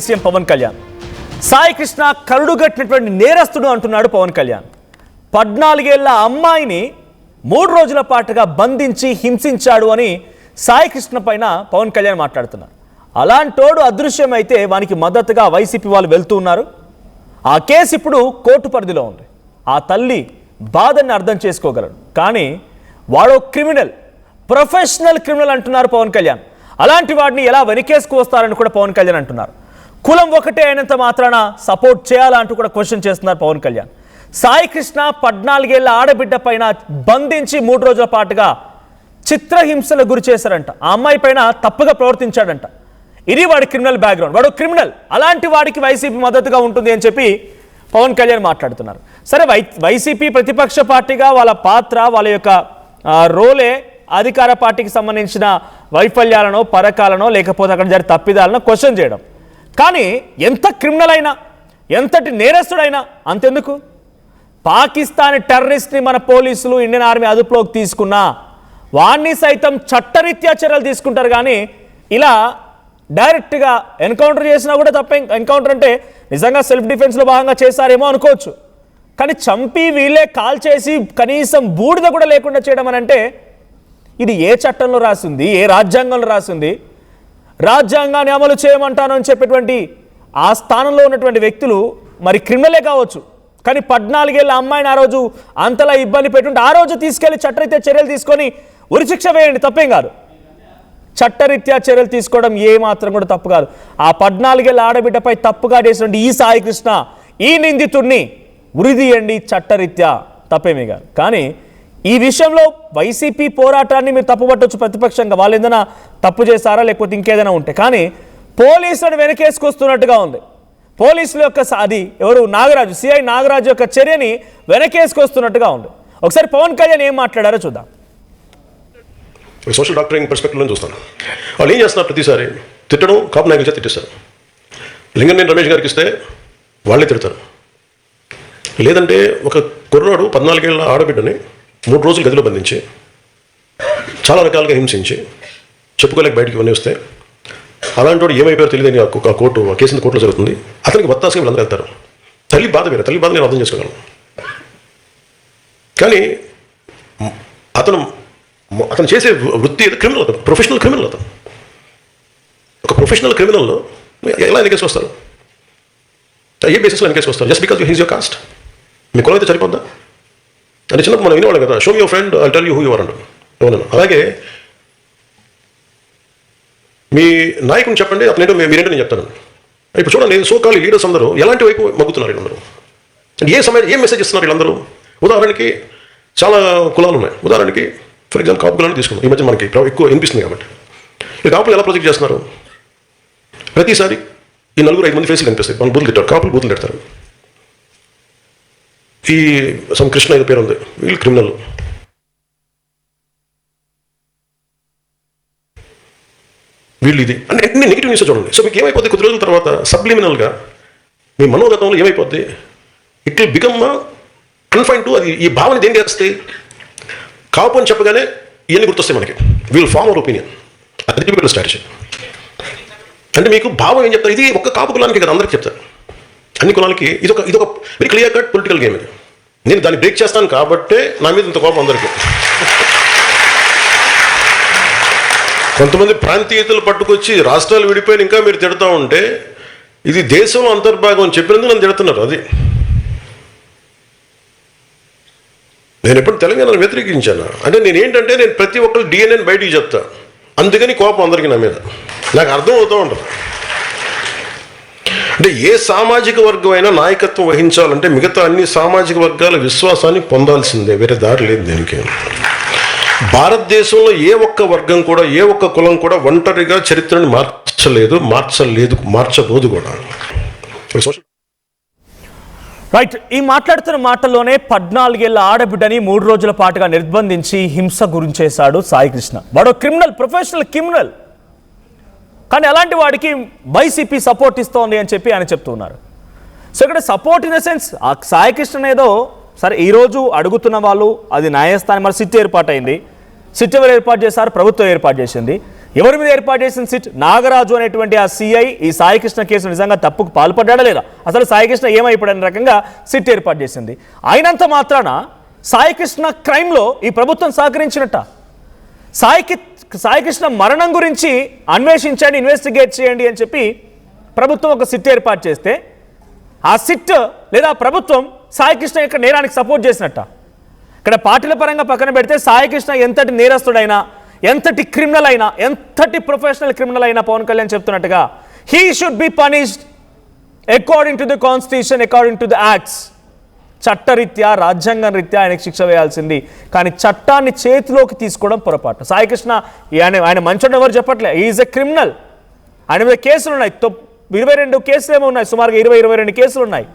CM Pawan Kalyan Sai Krishna కరుడుగట్టినటువంటి నేరస్తుడు అంటున్నాడు పవన్ కళ్యాణ్. 14 ఏళ్ల అమ్మాయిని 3 రోజుల పాటుగా బంధించి హింసించాడు అని సాయి కృష్ణ పైన పవన్ కళ్యాణ్ మాట్లాడుతున్నారు. అలాంటోడు అదృశ్యమైతే వానికి మద్దతుగా వైసీపీ వాళ్ళు వెళ్తూ ఉన్నారు. ఆ కేసు ఇప్పుడు కోర్టు పరిధిలో ఉంది. ఆ తల్లి బాధని అర్థం చేసుకోగలడు. కానీ వాడో క్రిమినల్, ప్రొఫెషనల్ క్రిమినల్ అంటున్నారు పవన్ కళ్యాణ్. అలాంటి వాడిని ఎలా వెనకేసుకు వస్తారని కూడా పవన్ కళ్యాణ్ అంటున్నారు. కులం ఒకటే అయినంత మాత్రాన సపోర్ట్ చేయాలా అంటూ కూడా క్వశ్చన్ చేస్తున్నారు పవన్ కళ్యాణ్. సాయి కృష్ణ 14 ఏళ్ల ఆడబిడ్డ పైన బంధించి 3 రోజుల పాటుగా చిత్రహింసలకు గురి చేశారంట. ఆ అమ్మాయి పైన తప్పుగా ప్రవర్తించాడంట. ఇది వాడి క్రిమినల్ బ్యాక్గ్రౌండ్. వాడు క్రిమినల్. అలాంటి వాడికి వైసీపీ మద్దతుగా ఉంటుంది అని చెప్పి పవన్ కళ్యాణ్ మాట్లాడుతున్నారు. సరే, వైసీపీ ప్రతిపక్ష పార్టీగా వాళ్ళ పాత్ర, వాళ్ళ యొక్క రోలే అధికార పార్టీకి సంబంధించిన వైఫల్యాలనో, పరకాలనో, లేకపోతే అక్కడ జరిగే తప్పిదాలను క్వశ్చన్ చేయడం. కానీ ఎంత క్రిమినల్ అయినా, ఎంతటి నేరస్తుడైనా అంతెందుకు, పాకిస్తానీ టెర్రరిస్ట్ని మన పోలీసులు, ఇండియన్ ఆర్మీ అదుపులోకి తీసుకున్నా వాణ్ణి సైతం చట్టరీత్యా చర్యలు తీసుకుంటారు. కానీ ఇలా డైరెక్ట్గా ఎన్కౌంటర్ చేసినా కూడా తప్పే. ఎన్కౌంటర్ అంటే నిజంగా సెల్ఫ్ డిఫెన్స్లో భాగంగా చేశారేమో అనుకోవచ్చు. కానీ చంపి వీళ్ళే కాల్ చేసి కనీసం బూడిద కూడా లేకుండా చేయడం అని అంటే ఇది ఏ చట్టంలో రాసింది, ఏ రాజ్యాంగంలో రాసింది? రాజ్యాంగాన్ని అమలు చేయమంటాను అని చెప్పేటువంటి ఆ స్థానంలో ఉన్నటువంటి వ్యక్తులు మరి క్రిమినలే కావచ్చు. కానీ 14 ఏళ్ల అమ్మాయిని ఆ రోజు అంతలా ఇబ్బంది పెట్టుంటే ఆ రోజు తీసుకెళ్లి చట్టరీత్యా చర్యలు తీసుకొని ఉరిశిక్ష వేయండి, తప్పేం కాదు. చట్టరీత్యా చర్యలు తీసుకోవడం ఏ మాత్రం కూడా తప్పు కాదు. ఆ 14 ఏళ్ల ఆడబిడ్డపై తప్పుగా చేసినటువంటి ఈ సాయి కృష్ణ, ఈ నిందితుడిని ఉరిదీయండి చట్టరీత్యా, తప్పేమీ కాదు. కానీ ఈ విషయంలో వైసీపీ పోరాటాన్ని మీరు తప్పుపట్టవచ్చు ప్రతిపక్షంగా, వాళ్ళు ఏదైనా తప్పు చేశారా లేకపోతే ఇంకేదైనా ఉంటే. కానీ పోలీసులను వెనకేసుకొస్తున్నట్టుగా ఉంది. పోలీసుల యొక్క అది ఎవరు, నాగరాజు, సిఐ నాగరాజు యొక్క చర్యని వెనకేసుకొస్తున్నట్టుగా ఉంది. ఒకసారి పవన్ కళ్యాణ్ ఏం మాట్లాడారో చూద్దాం. సోషల్ డాక్టరింగ్ పర్స్పెక్టివ్లో చూస్తాను. వాళ్ళు ఏం చేస్తున్నారు, ప్రతిసారి తిట్టడం, కాపు నాయకులు చేత తిట్టేస్తారు. లింగంనేని రమేష్ గారికి ఇస్తే వాళ్ళే తిడతారు. లేదంటే ఒక కుర్రాడు 14 ఏళ్ల ఆడబిడ్డని 3 రోజులు గదిలో బంధించి చాలా రకాలుగా హింసించి చెప్పుకోలేక బయటికి ఇవన్నీ వస్తే అలాంటి వాడు ఏమైపోయారో తెలియదని ఆ కోర్టు, ఆ కేసు కోర్టులో జరుగుతుంది. అతనికి బత్తాసుగా వీళ్ళందరూ వెళ్తారు. తల్లి బాధ వేరే, తల్లి బాధ నేను అర్థం చేసుకోగలను. కానీ అతను చేసే వృత్తి క్రిమినల్, అతను ప్రొఫెషనల్ క్రిమినల్. అతను ఒక ప్రొఫెషనల్ క్రిమినల్లో ఎలా ఎన్నికేసి వస్తారు? ఏ బేసిస్లో ఎన్నికేసి వస్తారు? Just because he's your caste. మీ కులం అయితే సరిపోద్దా? అంటే చిన్నప్పుడు మనం వినేవాళ్ళం కదా, show your friend I tell you who you are అంటారు. అవునన్నా. అలాగే మీ నాయకుని చెప్పండి, అతనేంటో మీరేంటో నేను చెప్తాను. ఇప్పుడు చూడండి, సోకాల్ లీడర్స్ అందరూ ఎలాంటి వైపు మగ్గుతున్నారు వీళ్ళందరూ. ఏం మెసేజ్ ఇస్తున్నారు వీళ్ళందరూ? ఉదాహరణకి చాలా కులాలు ఉన్నాయి. ఉదాహరణకి ఫర్ ఎగ్జాంపుల్ కాపు కులాన్ని తీసుకున్నాం. ఈ మధ్య మనకి ఎక్కువ వినిపిస్తుంది కాబట్టి ఈ కాపులు ఎలా ప్రొజెక్ట్ చేస్తున్నారు? ప్రతిసారి ఈ 4-5 మంది ఫేస్లు కనిపిస్తాయి. వాళ్ళు బూతులు తిట్టారు, కాపులు బూతులు తిడతారు. ఈ కృష్ణ ఏదో పేరు ఉంది, వీళ్ళు క్రిమినల్. వీళ్ళు ఇది అంటే అన్ని నెగిటివ్ న్యూస్ చూడండి. సో మీకు ఏమైపోద్ది, కొద్ది రోజుల తర్వాత సబ్లిమినల్గా మీ మనోగతంలో ఏమైపోద్ది, it will become confined to అది. ఈ భావన దేని చేస్తే కాపు అని చెప్పగానే ఇవన్నీ గుర్తొస్తాయి మనకి. We'll form our opinion. అది వీళ్ళ స్ట్రాటజీ. అంటే మీకు భావం ఏం చెప్తారు? ఇది ఒక్క కాపు కులానికి కదా, అందరికి చెప్తారు. అన్ని కులాలకి ఇదొక very clear cut political game. ఇది నేను దాన్ని బ్రేక్ చేస్తాను కాబట్టే నా మీద ఇంత కోపం అందరికీ. కొంతమంది ప్రాంతీయతలు పట్టుకొచ్చి రాష్ట్రాలు విడిపోయిన ఇంకా మీరు తిడతా ఉంటే ఇది దేశంలో అంతర్భాగం అని చెప్పినందుకు నన్ను తిడుతున్నారు. అది నేను ఎప్పుడు తెలంగాణను వ్యతిరేకించాను అంటే నేను ప్రతి ఒక్కరు డిఎన్ఏని బయటికి చెప్తా. అందుకని కోపం అందరికీ నా మీద. నాకు అర్థం అవుతూ ఉంటుంది. అంటే ఏ సామాజిక వర్గం అయినా నాయకత్వం వహించాలంటే మిగతా అన్ని సామాజిక వర్గాల విశ్వాసాన్ని పొందాల్సిందే, వేరే దారి లేదు దీనికి. భారతదేశంలో ఏ ఒక్క వర్గం కూడా, ఏ ఒక్క కులం కూడా ఒంటరిగా చరిత్రను మార్చబోదు కూడా. రైట్. ఈ మాట్లాడుతున్న మాటల్లోనే 14 ఏళ్ల ఆడబిడ్డని 3 రోజుల పాటుగా నిర్బంధించి హింస గురించేశాడు సాయి కృష్ణ. వాడు క్రిమినల్, ప్రొఫెషనల్ క్రిమినల్. కానీ అలాంటి వాడికి వైసీపీ సపోర్ట్ ఇస్తోంది అని చెప్పి ఆయన చెప్తున్నారు. సో ఇక్కడ సపోర్ట్ ఇన్ ద సెన్స్ ఆ సాయి కృష్ణ ఏదో సరే ఈరోజు అడుగుతున్న వాళ్ళు, అది న్యాయస్థానం, మరి సిట్ ఏర్పాటైంది. సిట్ ఎవరు ఏర్పాటు చేశారు? ప్రభుత్వం ఏర్పాటు చేసింది. ఎవరి మీద ఏర్పాటు చేసిన సిట్? నాగరాజు అనేటువంటి ఆ సిఐ ఈ సాయికృష్ణ కేసు నిజంగా తప్పుకు పాల్పడ్డా లేదా, అసలు సాయికృష్ణ ఏమైపోయాడనే రకంగా సిట్ ఏర్పాటు చేసింది. అయినంత మాత్రాన సాయికృష్ణ క్రైమ్లో ఈ ప్రభుత్వం సహకరించినట్ట? సాయికృష్ణ మరణం గురించి అన్వేషించండి, ఇన్వెస్టిగేట్ చేయండి అని చెప్పి ప్రభుత్వం ఒక సిట్ ఏర్పాటు చేస్తే ఆ సిట్ లేదా ప్రభుత్వం సాయికృష్ణ యొక్క నేరానికి సపోర్ట్ చేసినట్ట? ఇక్కడ పార్టీల పరంగా పక్కన పెడితే సాయికృష్ణ ఎంతటి నేరస్తుడైనా, ఎంతటి క్రిమినల్ అయినా, ఎంతటి ప్రొఫెషనల్ క్రిమినల్ అయినా పవన్ కళ్యాణ్ చెప్తున్నట్టుగా he should be punished according to the constitution, according to the acts. చట్టరీత్యా, రాజ్యాంగం రీత్యా ఆయనకు శిక్ష వేయాల్సింది. కానీ చట్టాన్ని చేతిలోకి తీసుకోవడం పొరపాటు. సాయికృష్ణ ఆయన మంచోడు ఎవరు చెప్పట్లే, ఈజ్ ఎ క్రిమినల్. ఆయన మీద కేసులు ఉన్నాయి, 22 కేసులు ఏమో ఉన్నాయి, సుమారుగా 22 కేసులు ఉన్నాయి.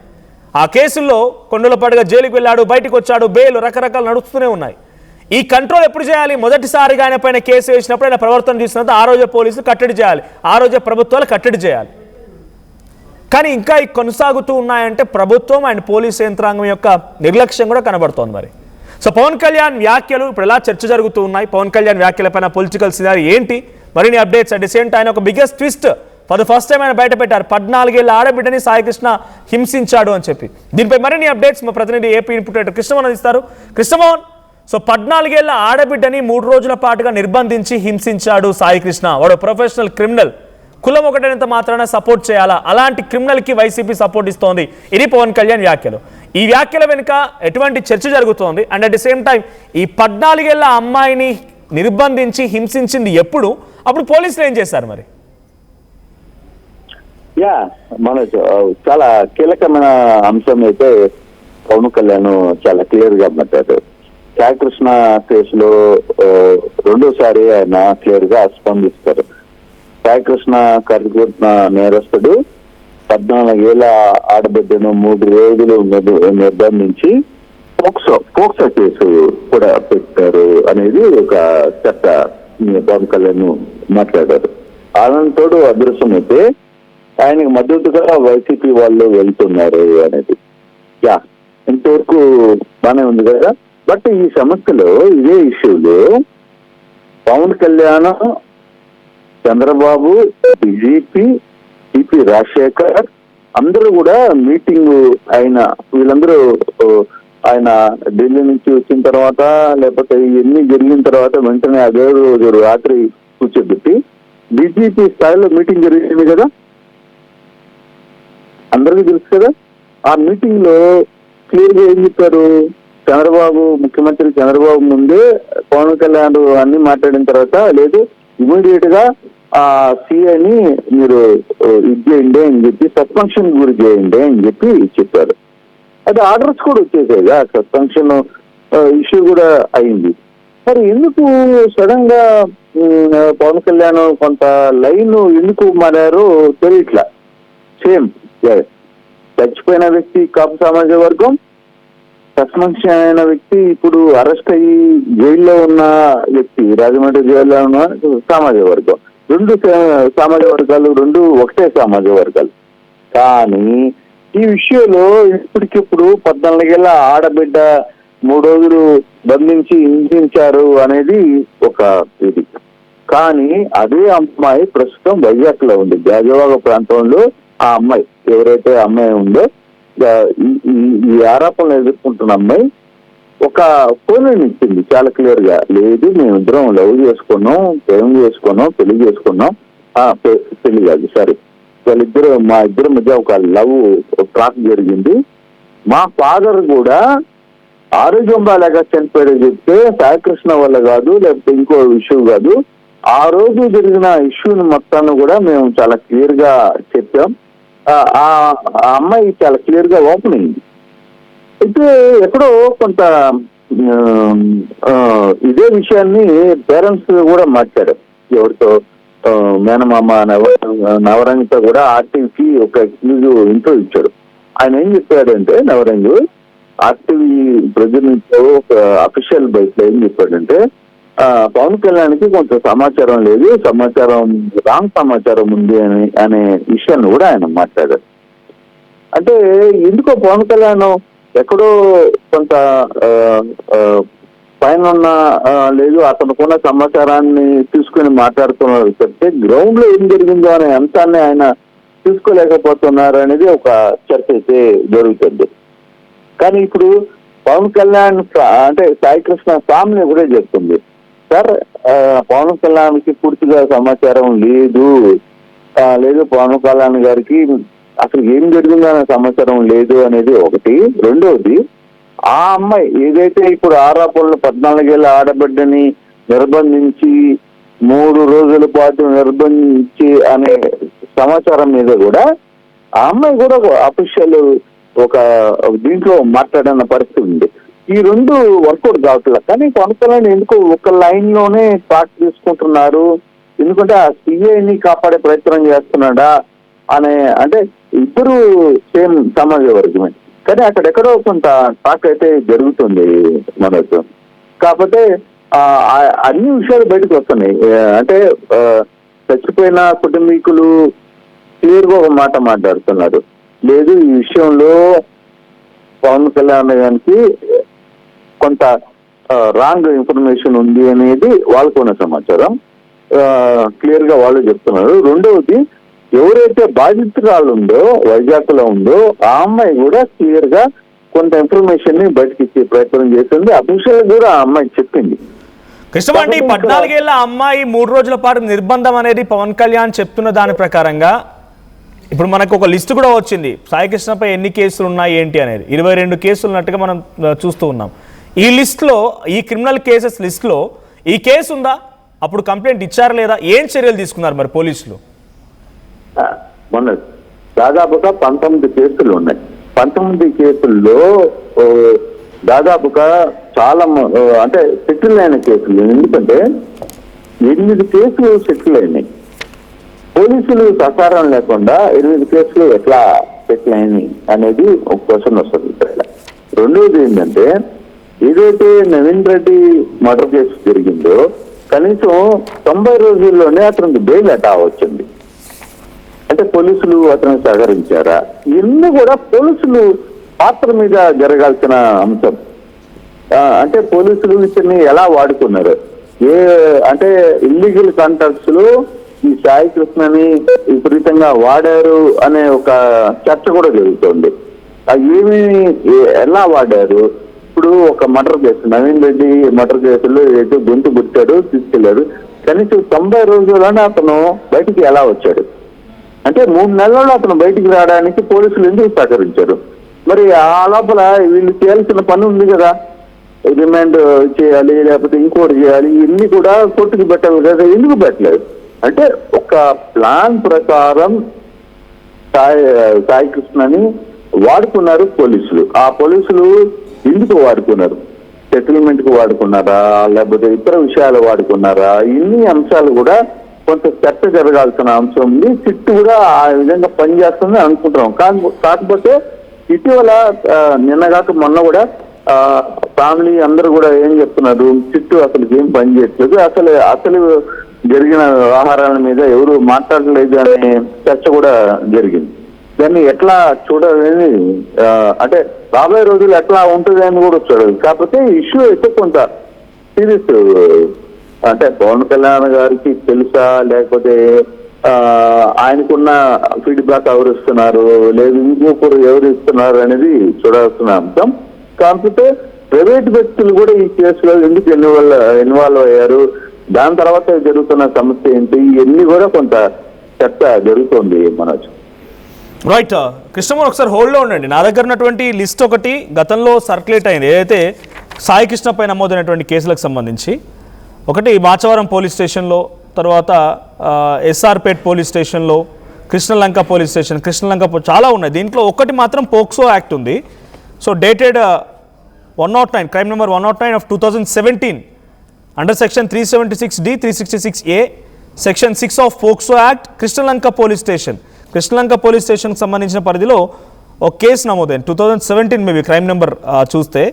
ఆ కేసుల్లో కొన్నుల పాటుగా జైలుకి వెళ్ళాడు, బయటకు వచ్చాడు, బెయిల్ రకరకాలు నడుస్తూనే ఉన్నాయి. ఈ కంట్రోల్ ఎప్పుడు చేయాలి? మొదటిసారిగా ఆయన పైన కేసు వేసినప్పుడు, ఆయన ప్రవర్తన చూసినప్పుడు ఆ రోజే పోలీసులు కట్టడి చేయాలి, ఆ రోజే ప్రభుత్వాలు కట్టడి చేయాలి. కానీ ఇంకా కొనసాగుతూ ఉన్నాయంటే ప్రభుత్వం అండ్ పోలీస్ యంత్రాంగం యొక్క నిర్లక్ష్యం కూడా కనబడుతోంది. మరి సో పవన్ కళ్యాణ్ వ్యాఖ్యలు ఇప్పుడు ఎలా చర్చ జరుగుతూ ఉన్నాయి, పవన్ కళ్యాణ్ వ్యాఖ్యలపైన పొలిటికల్ సినారీ ఏంటి, మరిన్ని updates. At the same time ఒక biggest twist for the first time ఆయన బయట పెట్టారు. 14 ఏళ్ల ఆడబిడ్డని సాయికృష్ణ హింసించాడు అని చెప్పి. దీనిపై మరిన్ని అప్డేట్స్ మా ప్రతినిధి ఏపీ ఇన్పుట్ కృష్ణమోహన్ అందిస్తారు. కృష్ణమోహన్, సో 14 ఏళ్ల ఆడబిడ్డని 3 రోజుల పాటుగా నిర్బంధించి హింసించాడు సాయికృష్ణ. వాడు ప్రొఫెషనల్ క్రిమినల్. కులం ఒకటైనంత మాత్రాన సపోర్ట్ చేయాలా? అలాంటి క్రిమినల్కి వైసీపీ సపోర్ట్ ఇస్తోంది. ఇది పవన్ కళ్యాణ్ వ్యాఖ్యలు. ఈ వ్యాఖ్యల వెనుక ఎటువంటి చర్చ జరుగుతోంది? And at the same time ఈ 14 ఏళ్ల అమ్మాయిని నిర్బంధించి హింసించింది ఎప్పుడు? అప్పుడు పోలీసులు ఏం చేశారు మరి? మనోజ్, చాలా కీలకమైన అంశం అయితే పవన్ కళ్యాణ్ చాలా క్లియర్ గా మాట్లాడారు. సాయికృష్ణ కేసులో రెండోసారి ఆయన క్లియర్ గా స్పందిస్తారు. సాయికృష్ణ కరిగిన నేరస్తుడు 14 ఏళ్ల ఆడబిడ్డను 3 రోజులు నిర్బంధించి పోక్సో కేసు కూడా పెట్టారు అనేది ఒక చట్ట పవన్ కళ్యాణ్ మాట్లాడారు. ఆనందోడు అదృశ్యం అయితే ఆయనకు మద్దతుగా వైసీపీ వాళ్ళు వెళ్తున్నారు అనేది ఇంతవరకు బానే ఉంది కదా. బట్ ఈ సమస్యలో, ఇదే ఇష్యూలో పవన్ కళ్యాణ్, చంద్రబాబు, బీజేపీ, టిపి రాజశేఖర్ అందరూ కూడా మీటింగ్ వీళ్ళందరూ ఆయన ఢిల్లీ నుంచి వచ్చిన తర్వాత, లేకపోతే ఇవన్నీ జరిగిన తర్వాత వెంటనే అదే రోజు రాత్రి కూర్చోబెట్టి బీజేపీ స్థాయిలో మీటింగ్ జరిగింది కదా, అందరికీ తెలుసు కదా. ఆ మీటింగ్ లో క్లియర్ గా ఏం చెప్పారు? ముఖ్యమంత్రి చంద్రబాబు ముందే పవన్ కళ్యాణ్ అన్ని మాట్లాడిన తర్వాత, లేదు ఇమీడియట్ గా ఆ సిఐని మీరు ఇది చేయండి అని చెప్పి, సస్పెన్షన్ గురి చేయండి అని చెప్పి చెప్పారు. అది ఆర్డర్స్ కూడా వచ్చేసాయి, సస్పెన్షన్ ఇష్యూ కూడా అయింది. మరి ఎందుకు సడన్ గా పవన్ కళ్యాణ్ కొంత లైన్ ఎందుకు మారారో తెలియట్లా. సేమ్ చచ్చిపోయిన వ్యక్తి కాపు సామాజిక వర్గం, సస్పెన్షన్ అయిన వ్యక్తి ఇప్పుడు అరెస్ట్ అయ్యి జైల్లో ఉన్న వ్యక్తి, రాజమండ్రి జైల్లో ఉన్న సామాజిక వర్గం. 2 సామాజిక వర్గాలు, 2 ఒకటే సామాజిక వర్గాలు. కానీ ఈ విషయంలో ఇప్పటికిప్పుడు 14 ఏళ్ల ఆడబిడ్డ 3 రోజులు బంధించి హింసించారు అనేది ఒక ఇది. కానీ అదే అమ్మాయి ప్రస్తుతం వైజాగ్ లో ఉంది, గాజువాక ప్రాంతంలో. ఆ అమ్మాయి ఎవరైతే అమ్మాయి ఉందో, ఈ ఆరోపణలు ఎదుర్కొంటున్న అమ్మాయి ఒక ఫోన్ ఇచ్చింది చాలా క్లియర్ గా. లేదు, మేమిద్దరం లవ్ చేసుకున్నాం, ప్రేమ చేసుకున్నాం, పెళ్లి చేసుకున్నాం. పెళ్లి కాదు, సారీ, మా ఇద్దరి మధ్య ఒక లవ్ ట్రాక్ జరిగింది. మా ఫాదర్ కూడా ఆరోగ్యం బాగా చనిపోయాడు చెప్తే సాయికృష్ణ వల్ల కాదు, లేకపోతే ఇంకో ఇష్యూ కాదు, ఆ రోజు జరిగిన ఇష్యూని మొత్తాన్ని కూడా మేము చాలా క్లియర్ గా చెప్పాం. ఆ అమ్మాయి చాలా క్లియర్ గా ఓపెన్ అయింది. అయితే ఎక్కడో కొంత ఇదే విషయాన్ని పేరెంట్స్ కూడా మాట్లాడారు. ఎవరితో? మేనమామ నవరంగితో కూడా ఆర్టీవీకి ఒక ఎక్స్క్లూజివ్ ఇంటర్వ్యూ ఇచ్చాడు. ఆయన ఏం చెప్పాడంటే, నవరంగి ఆర్టీవీ ప్రజలతో ఒక అఫీషియల్ బైక్ లో ఏం చెప్పాడంటే, పవన్ కళ్యాణ్కి కొంత సమాచారం లేదు, రాంగ్ సమాచారం ఉంది అనే విషయాన్ని కూడా ఆయన మాట్లాడారు. అంటే ఎందుకో పవన్ కళ్యాణ్ ఎక్కడో కొంత పైన ఉన్న లేదు అతనుకున్న సమాచారాన్ని తీసుకుని మాట్లాడుతున్నారు చెప్తే గ్రౌండ్ లో ఏం జరిగిందో అనే అంశాన్ని ఆయన తీసుకోలేకపోతున్నారు అనేది ఒక చర్చ అయితే జరుగుతుంది. కానీ ఇప్పుడు పవన్ కళ్యాణ్ అంటే సాయి కృష్ణ ఫ్యామిలీ కూడా చెప్తుంది, సార్ పవన్ కళ్యాణ్కి పూర్తిగా సమాచారం లేదు, పవన్ కళ్యాణ్ గారికి అసలు ఏం జరిగిందో అనే సమాచారం లేదు అనేది ఒకటి. రెండవది, ఆ అమ్మాయి ఏదైతే ఇప్పుడు ఆరోపణలు 14 ఏళ్ళ ఆడబిడ్డని నిర్బంధించి 3 రోజుల పాటు నిర్బంధించి అనే సమాచారం మీద కూడా ఆ అమ్మాయి కూడా అఫీషియల్ ఒక దీంట్లో మాట్లాడిన పరిస్థితి ఉంది. ఈ రెండు వర్కౌట్ కావట్లేదు. కానీ పవన్ కళ్యాణ్ ఎందుకు ఒక లైన్ లోనే పార్ట్ తీసుకుంటున్నారు, ఎందుకంటే ఆ సిఐని కాపాడే ప్రయత్నం చేస్తున్నాడా అనే, అంటే ఇద్దరు సేమ్ సమాజ వర్గమే, కానీ అక్కడెక్కడో కొంత టాక్ అయితే జరుగుతుంది మనకు. కాకపోతే అన్ని విషయాలు బయటకు వస్తున్నాయి. అంటే చచ్చిపోయిన కుటుంబీకులు క్లియర్గా ఒక మాట మాట్లాడుతున్నారు, లేదు ఈ విషయంలో పవన్ కళ్యాణ్ గారికి కొంత రాంగ్ ఇన్ఫర్మేషన్ ఉంది అనేది వాళ్ళకున్న సమాచారం, క్లియర్ గా వాళ్ళు చెప్తున్నారు. రెండవది, ఎవరైతే బాధితురాలు ఉందో వైజాగ్ లో ఉందో ఆ అమ్మాయి కూడా క్లియర్ గా కొంత ఇన్ఫర్మేషన్ ని బయటకి ఇచ్చే ప్రయత్నం చేస్తుంది. అఫీషియల్ కూడా ఆ అమ్మాయి చెప్పింది. కృష్ణమండి, 14 ఏళ్ల అమ్మాయి 3 రోజుల పాటు నిర్బంధం అనేది పవన్ కళ్యాణ్ చెప్తున్న దాని ప్రకారంగా ఇప్పుడు మనకు ఒక లిస్ట్ కూడా వచ్చింది, సాయి కృష్ణపై ఎన్ని కేసులు ఉన్నాయి ఏంటి అనేది. 22 కేసులు ఉన్నట్టుగా మనం చూస్తూ ఉన్నాం. ఈ లిస్ట్లో, ఈ క్రిమినల్ కేసెస్ లిస్ట్లో ఈ కేసు ఉందా? అప్పుడు కంప్లైంట్ ఇచ్చారా లేదా? ఏం చర్యలు తీసుకున్నారు మరి పోలీసులు? మొన్న దాదాపుగా 19 కేసులు ఉన్నాయి. 19 కేసుల్లో దాదాపుగా చాలా అంటే సెటిల్ అయిన కేసులు. ఎందుకంటే 8 కేసులు సెటిల్ అయినాయి. పోలీసులు సహకారం లేకుండా 8 కేసులు ఎట్లా సెటిల్ అయినాయి అనేది ఒక క్వశ్చన్ వస్తుంది ఇక్కడ. రెండవది ఏంటంటే, ఏదైతే నవీన్ రెడ్డి మర్డర్ కేసు జరిగిందో కనీసం 90 రోజుల్లోనే అతనికి బెయిల్ ఎటా వచ్చింది. అంటే పోలీసులు అతను సహకరించారా? ఇన్ని కూడా పోలీసులు పాత్ర మీద జరగాల్సిన అంశం. అంటే పోలీసులు ఇతన్ని ఎలా వాడుకున్నారు, అంటే ఇల్లీగల్ కాంటాక్ట్స్ లో ఈ సాయి కృష్ణని విపరీతంగా వాడారు అనే ఒక చర్చ కూడా జరుగుతుంది. ఏమి ఎలా వాడారు? ఇప్పుడు ఒక murder case, Naveen Reddy murder కేసులో ఏదైతే గొంతు గుట్టాడు, తీసుకెళ్లారు. కనీసం 90 రోజుల్లోనే అతను బయటికి ఎలా వచ్చాడు? అంటే 3 నెలల్లో అతను బయటికి రావడానికి పోలీసులు ఎందుకు సహకరించారు? మరి ఆ లోపల వీళ్ళు చేయాల్సిన పని ఉంది కదా, రిమాండ్ చేయాలి, లేకపోతే ఇంకోటి చేయాలి, ఇన్ని కూడా కోర్టుకు పెట్టాలి కదా, ఎందుకు పెట్టలేదు? అంటే ఒక ప్లాన్ ప్రకారం సాయి కృష్ణని వాడుకున్నారు పోలీసులు. ఆ పోలీసులు ఎందుకు వాడుకున్నారు? సెటిల్మెంట్ కు వాడుకున్నారా, లేకపోతే ఇతర విషయాలు వాడుకున్నారా? ఇన్ని అంశాలు కూడా కొంత చర్చ జరగాల్సిన అంశం ఉంది. సిట్టు కూడా ఆ విధంగా పనిచేస్తుంది అనుకుంటున్నాం. కాకపోతే ఇటీవల నిన్నగాక మొన్న కూడా ఫ్యామిలీ అందరూ కూడా ఏం చెప్తున్నారు, సిట్టు అసలు ఏం పని చేయట్లేదు, అసలు జరిగిన వ్యవహారాల మీద ఎవరు మాట్లాడలేదు అనే చర్చ కూడా జరిగింది. దాన్ని ఎట్లా చూడాలని, అంటే రాబోయే రోజులు ఎట్లా ఉంటుంది అని కూడా చూడాలి. కాకపోతే ఇష్యూ అయితే కొంత సీరియస్. అంటే పవన్ కళ్యాణ్ గారికి తెలుసా, లేకపోతే ఆయనకున్న ఫీడ్బ్యాక్ ఎవరు ఇస్తున్నారు, లేదు ఇంకొకరు ఎవరు ఇస్తున్నారు అనేది చూడాల్సిన అంశం. కాకపోతే ప్రైవేట్ వ్యక్తులు కూడా ఈ కేసులో ఎందుకు ఇన్వాల్వ్ అయ్యారు, దాని తర్వాత జరుగుతున్న సమస్య ఏంటి, ఇవన్నీ కూడా కొంత చర్చ జరుగుతుంది మనోజ్. రైట్ కృష్ణమోహన్, ఒకసారి హోల్డ్లో ఉండండి. నా దగ్గర ఉన్నటువంటి లిస్ట్ ఒకటి గతంలో సర్క్యులేట్ అయింది, ఏదైతే సాయి కృష్ణపై నమోదైనటువంటి కేసులకు సంబంధించి. ఒకటి మాచవరం పోలీస్ స్టేషన్లో, తర్వాత ఎస్ఆర్పేట్ పోలీస్ స్టేషన్లో, కృష్ణలంక పోలీస్ స్టేషన్, చాలా ఉన్నాయి. దీంట్లో ఒకటి మాత్రం పోక్సో యాక్ట్ ఉంది. So dated 109, crime number 109 of 2017 under section 376D, 366A, section 6 of POCSO act, Krishnalanka police స్టేషన్కి సంబంధించిన పరిధిలో ఒక కేసు నమోదైంది 2017 మేబీ క్రైమ్ నెంబర్ చూస్తే.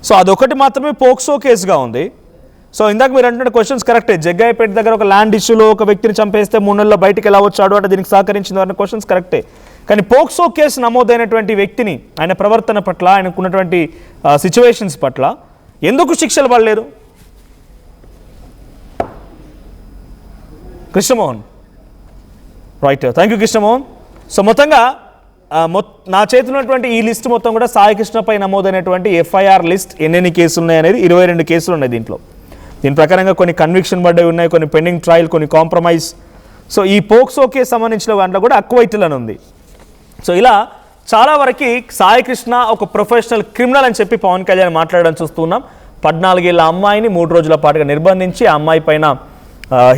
సో అదొకటి మాత్రమే పోక్సో కేసుగా ఉంది. సో ఇందాక మీరు అంటున్న క్వశ్చన్స్ కరెక్టే. జగ్గాయపేట దగ్గర ఒక ల్యాండ్ ఇష్యూలో ఒక వ్యక్తిని చంపేస్తే 3 నెలల్లో బయటికి ఎలా వచ్చాడు అంటే దీనికి సహకరించింది అన్న క్వశ్చన్స్ కరెక్టే. కానీ పోక్సో కేసు నమోదైనటువంటి వ్యక్తిని, ఆయన ప్రవర్తన పట్ల, ఆయనకున్నటువంటి సిచ్యువేషన్స్ పట్ల ఎందుకు శిక్షలు పడలేదు? Krishnamohan. Right, thank you Krishnamohan. So మొత్తంగా నా చేతిలో ఉన్నటువంటి ఈ లిస్ట్ మొత్తం కూడా సాయి కృష్ణపై నమోదైనటువంటి ఎఫ్ఐఆర్ లిస్ట్ ఎన్ని కేసులు ఉన్నాయి అనేది 22 కేసులు ఉన్నాయి దీంట్లో. దీని ప్రకారంగా కొన్ని కన్విక్షన్ పడ్డవి ఉన్నాయి, కొన్ని పెండింగ్ ట్రయల్, కొన్ని కాంప్రమైజ్. సో ఈ పోక్సో కేసు సంబంధించిన దాంట్లో కూడా అక్వైటిల్ అని ఉంది. సో ఇలా చాలా వరకు సాయి కృష్ణ ఒక ప్రొఫెషనల్ క్రిమినల్ అని చెప్పి పవన్ కళ్యాణ్ మాట్లాడడం చూస్తున్నాం. 14 ఏళ్ల అమ్మాయిని 3 రోజుల పాటుగా నిర్బంధించి ఆ అమ్మాయి పైన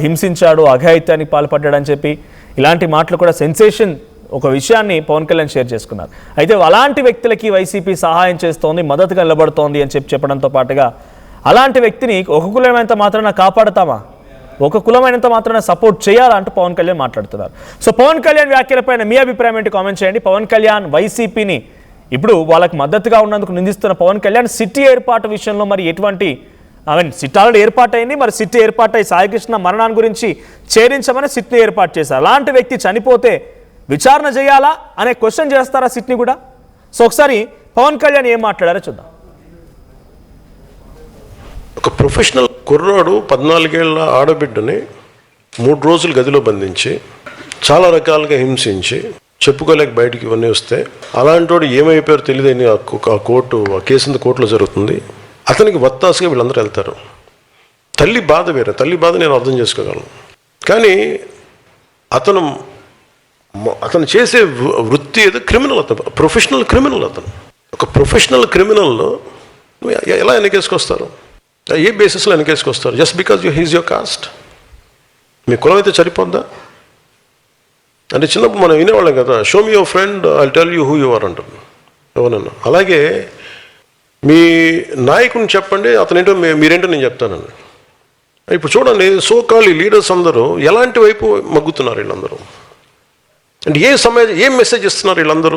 హింసించాడు, అఘాయిత్యానికి పాల్పడ్డాడని చెప్పి ఇలాంటి మాటలు కూడా సెన్సేషన్ ఒక విషయాన్ని పవన్ కళ్యాణ్ షేర్ చేసుకున్నారు. అయితే అలాంటి వ్యక్తులకి వైసీపీ సహాయం చేస్తోంది, మద్దతుగా నిలబడుతోంది అని చెప్పడంతో పాటుగా అలాంటి వ్యక్తిని ఒక కులమైనంత మాత్రాన కాపాడుతామా, ఒక కులమైనంత మాత్రాన సపోర్ట్ చేయాలంటూ పవన్ కళ్యాణ్ మాట్లాడుతున్నారు. సో పవన్ కళ్యాణ్ వ్యాఖ్యలపైన మీ అభిప్రాయం ఏంటి కామెంట్ చేయండి. పవన్ కళ్యాణ్ వైసీపీని ఇప్పుడు వాళ్ళకి మద్దతుగా ఉన్నందుకు నిందిస్తున్న పవన్ కళ్యాణ్ సిటీ ఏర్పాటు విషయంలో మరి ఎటువంటి సిట్ ఆల్రెడీ ఏర్పాటైంది, మరి సిట్ ఏర్పాటై సాయికృష్ణ మరణాన్ని గురించి ఛేదించమని సిట్ని ఏర్పాటు చేశారు. అలాంటి వ్యక్తి చనిపోతే విచారణ చేయాలా అనే క్వశ్చన్ చేస్తారా సిట్ని కూడా? సో ఒకసారి పవన్ కళ్యాణ్ ఏం మాట్లాడారో చూద్దాం. ఒక ప్రొఫెషనల్ కుర్రాడు 14 ఏళ్ల ఆడబిడ్డని 3 రోజులు గదిలో బంధించి చాలా రకాలుగా హింసించి చెప్పుకోలేక బయటికి ఇవన్నీ వస్తే అలాంటి వాడు ఏమైపోయారో తెలియదని ఆ కేసు కోర్టులో జరుగుతుంది. అతనికి వత్తాసుగా వీళ్ళందరూ వెళ్తారు. తల్లి బాధ వేరే, తల్లి బాధ నేను అర్థం చేసుకోగలను. కానీ అతను చేసే వృత్తి ఏదో క్రిమినల్, అతను ప్రొఫెషనల్ క్రిమినల్. అతను ఒక ప్రొఫెషనల్ క్రిమినల్లో ఎలా వెనకేసుకొస్తారు? ఏ బేసిస్లో వెనకేసుకొస్తారు? Just because he's your caste. మీ కులం అయితే సరిపోద్దా? అంటే చిన్నప్పుడు మనం వినేవాళ్ళం కదా, షో మీ your friend I tell you who you are అంటారు ఎవరన్నా. అలాగే మీ నాయకుని చెప్పండి, అతనేంటో మీరేంటో నేను చెప్తానండి. ఇప్పుడు చూడండి, సోకాల్ లీడర్స్ అందరూ ఎలాంటి వైపు మగ్గుతున్నారు వీళ్ళందరూ, అంటే ఏం మెసేజ్ ఇస్తున్నారు వీళ్ళందరూ?